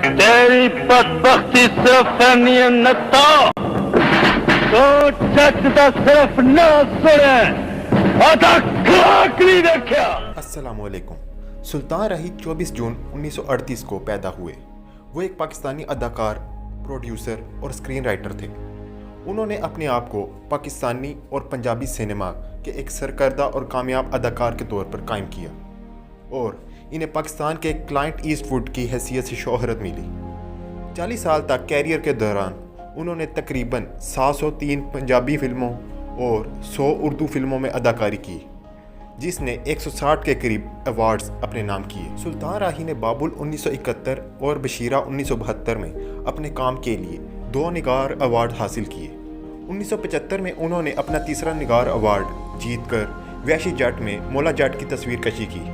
तेरी बदबख्ती सिर्फ फैनी नत्ता तो जज दा सिर्फ ना सुने अदा खाक नहीं देखा। अस्सलाम वालेकुम। सुल्तान राही 24 जून 1938 को पैदा हुए। वो एक पाकिस्तानी अदाकार, प्रोड्यूसर और स्क्रीन राइटर थे। उन्होंने अपने आप को पाकिस्तानी और पंजाबी सिनेमा के एक सरकर्दा और कामयाब अदाकार के तौर पर कायम किया और इन्हें पाकिस्तान के क्लाइंट ईस्टवुड की हैसियत से शोहरत मिली। 40 साल तक कैरियर के दौरान उन्होंने तकरीबन 703 पंजाबी फिल्मों और 100 उर्दू फिल्मों में अदाकारी की, जिसने 160 के करीब अवार्ड्स अपने नाम किए। सुल्तान राही ने बाबुल 1971 और बशीरा 1972 में अपने काम के लिए 2 निगार अवार्ड हासिल किए। 1975 में उन्होंने अपना तीसरा निगार अवार्ड जीतकर वैशी जट में मौला जट की तस्वीर कशी की।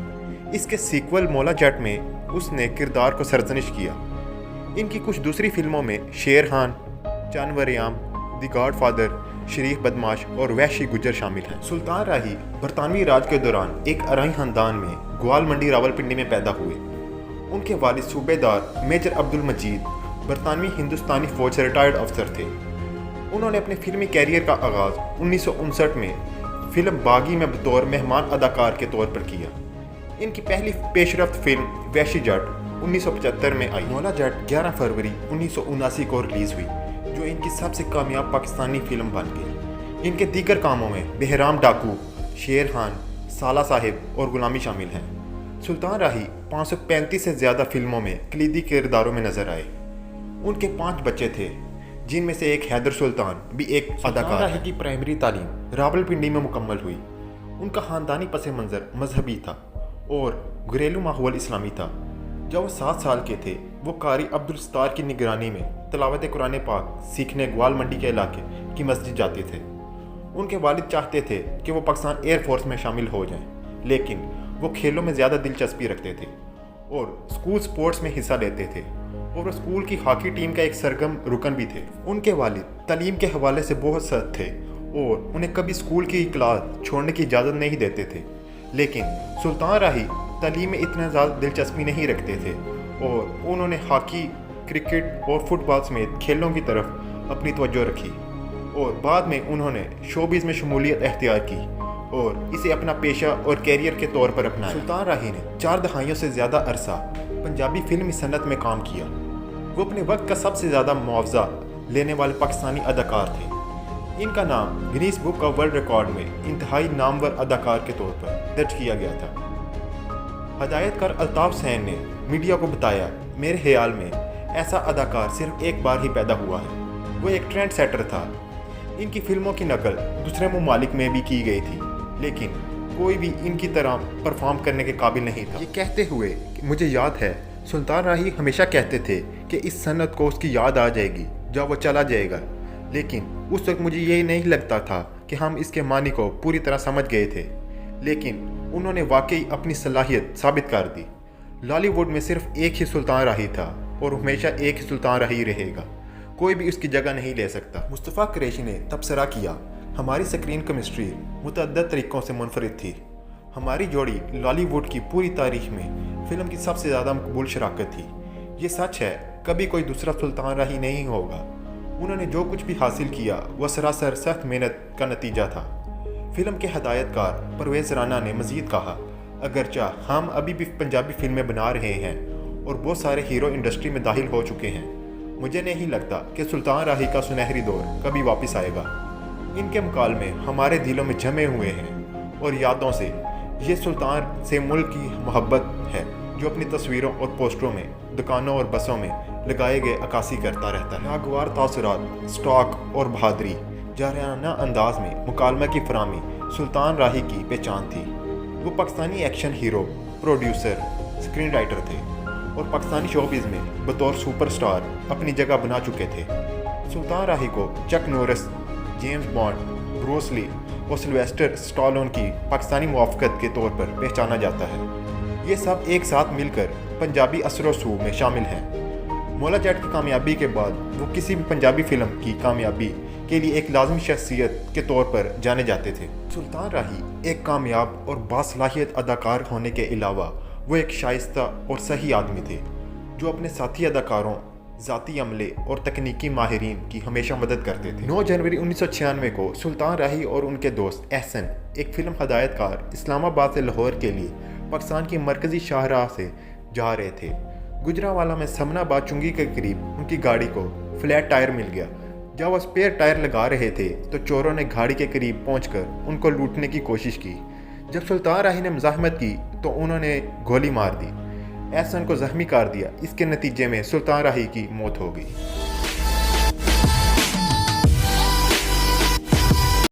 इसके सीक्वल मौला जट में उसने किरदार को सरजनिश किया। इनकी कुछ दूसरी फिल्मों में शेर खान, जानवरियाम, द गॉड फादर, शरीफ बदमाश और वैशी गुजर शामिल हैं। सुल्तान राही बरतानवी राज के दौरान एक अराई खानदान में ग्वाल मंडी रावलपिंडी में पैदा हुए। उनके वालिद सूबेदार मेजर अब्दुल मजीद बरतानवी हिंदुस्तानी फौज से रिटायर्ड अफसर थे। उन्होंने अपने फिल्मी कैरियर का आगाज़ 1959 में फिल्म बागी में बतौर मेहमान अदाकार के तौर पर किया। इनकी पहली पेशरफ्त फिल्म वैशी जट 1975 में आई। मौला जट 11 फरवरी 1979 को रिलीज़ हुई, जो इनकी सबसे कामयाब पाकिस्तानी फिल्म बन गई। इनके दीगर कामों में बेहराम डाकू, शेर खान, साला साहिब और गुलामी शामिल हैं। सुल्तान राही 535 से ज़्यादा फिल्मों में कलीदी किरदारों में नजर आए। उनके 5 बच्चे थे, जिनमें से एक हैदर सुल्तान भी एक अदाकार। राही की प्राइमरी तालीम रावलपिंडी में मुकम्मल हुई। उनका ख़ानदानी पस मंज़र मजहबी था और घरेलू माहौल इस्लामी था। जब वो 7 साल के थे, वो कारी अब्दुल सत्तार की निगरानी में तिलावत कुरान पाक सीखने ग्वाल मंडी के इलाके की मस्जिद जाते थे। उनके वालिद चाहते थे कि वो पाकिस्तान एयर फोर्स में शामिल हो जाएं, लेकिन वो खेलों में ज़्यादा दिलचस्पी रखते थे और स्कूल स्पोर्ट्स में हिस्सा लेते थे और वो स्कूल की हॉकी टीम का एक सरगर्म रुकन भी थे। उनके वालिद तालीम के हवाले से बहुत सख्त थे और उन्हें कभी स्कूल की क्लास छोड़ने की इजाज़त नहीं देते थे, लेकिन सुल्तान राही तालीम में इतना ज़्यादा दिलचस्पी नहीं रखते थे और उन्होंने हॉकी, क्रिकेट और फुटबॉल समेत खेलों की तरफ अपनी तवज्जो रखी और बाद में उन्होंने शोबिज़ में शमूलियत अख्तियार की और इसे अपना पेशा और कैरियर के तौर पर अपनाया। सुल्तान राही ने 4 दहाइयों से ज़्यादा अरसा पंजाबी फिल्मी सनत में काम किया। वो अपने वक्त का सबसे ज़्यादा मुआवजा लेने वाले पाकिस्तानी अदाकार थे। इनका नाम Guinness book of world record में इंतहाई नामवर अदाकार के तौर पर दर्ज किया गया था। हदायतकार अल्ताफ सैन ने मीडिया को बताया, मेरे ख्याल में ऐसा अदाकार सिर्फ एक बार ही पैदा हुआ है। वो एक ट्रेंड सेटर था। इनकी फिल्मों की नकल दूसरे ममालिक में भी की गई थी, लेकिन कोई भी इनकी तरह परफॉर्म करने के काबिल नहीं था। ये कहते हुए कि मुझे याद है, सुल्तान राही हमेशा कहते थे कि इस सनत को उसकी याद आ जाएगी जब वो चला जाएगा, लेकिन उस वक्त मुझे यही नहीं लगता था कि हम इसके मानी को पूरी तरह समझ गए थे, लेकिन उन्होंने वाकई अपनी सलाहियत साबित कर दी। लॉलीवुड में सिर्फ एक ही सुल्तान राही था और हमेशा एक ही सुल्तान राही रहेगा। कोई भी उसकी जगह नहीं ले सकता। मुस्तफ़ा कुरैशी ने तबसरा किया, हमारी स्क्रीन केमिस्ट्री मुतअद्दिद तरीक़ों से मुनफरिद थी। हमारी जोड़ी लॉलीवुड की पूरी तारीख में फ़िल्म की सबसे ज़्यादा मकबूल शराकत थी। ये सच है, कभी कोई दूसरा सुल्तान राही नहीं होगा। उन्होंने जो कुछ भी हासिल किया वह सरासर सख्त मेहनत का नतीजा था। फिल्म के हदायतकार परवेज़ राना ने मज़ीद कहा, अगरचा हम अभी भी पंजाबी फिल्में बना रहे हैं और बहुत सारे हीरो इंडस्ट्री में दाखिल हो चुके हैं, मुझे नहीं लगता कि सुल्तान राही का सुनहरी दौर कभी वापस आएगा। इनके मुकालमे हमारे दिलों में जमे हुए हैं और यादों से ये सुल्तान से मुल्क की मोहब्बत है जो अपनी तस्वीरों और पोस्टरों में, दुकानों और बसों में लगाए गए अक्कासी करता रहता है। नागवार तासुरात, स्टॉक और बहादुरी जारियाना अंदाज में मुकालमा की फरामी सुल्तान राही की पहचान थी। वो Pakistani action hero, producer, screen writer थे और पाकिस्तानी शोबिज़ में बतौर सुपरस्टार अपनी जगह बना चुके थे। सुल्तान राही को Chuck Norris, James Bond, Bruce Lee और सिल्वेस्टर स्टालोन की पाकिस्तानी मुआफ़क़त के तौर पर पहचाना जाता है। ये सब एक साथ मिलकर पंजाबी असर व रसूख में शामिल हैं। मौला जट की कामयाबी के बाद वो किसी भी पंजाबी फिल्म की कामयाबी के लिए एक लाजमी शख्सियत के तौर पर जाने जाते थे। सुल्तान राही एक कामयाब और बासलाहियत अदाकार होने के अलावा वो एक शाइस्ता और सही आदमी थे। جو اپنے ساتھی اداکاروں، ذاتی عملے اور تکنیکی ماہرین کی ہمیشہ مدد کرتے تھے۔ 9 جنوری 1996 کو سلطان راہی اور ان کے دوست احسن، ایک فلم ہدایت کار، اسلام آباد سے لاہور کے لیے پاکستان کی مرکزی شاہراہ سے جا رہے تھے۔ گجرانوالہ میں سمنا آباد چنگی کے قریب ان کی گاڑی کو فلیٹ ٹائر مل گیا۔ جب وہ اسپیئر ٹائر لگا رہے تھے تو چوروں نے گاڑی کے قریب پہنچ کر ان کو لوٹنے کی کوشش کی۔ جب سلطان راہی نے مزاحمت کی تو انہوں نے گولی مار دی، احسن کو زخمی کر دیا۔ اس کے نتیجے میں سلطان راہی کی موت ہو گئی۔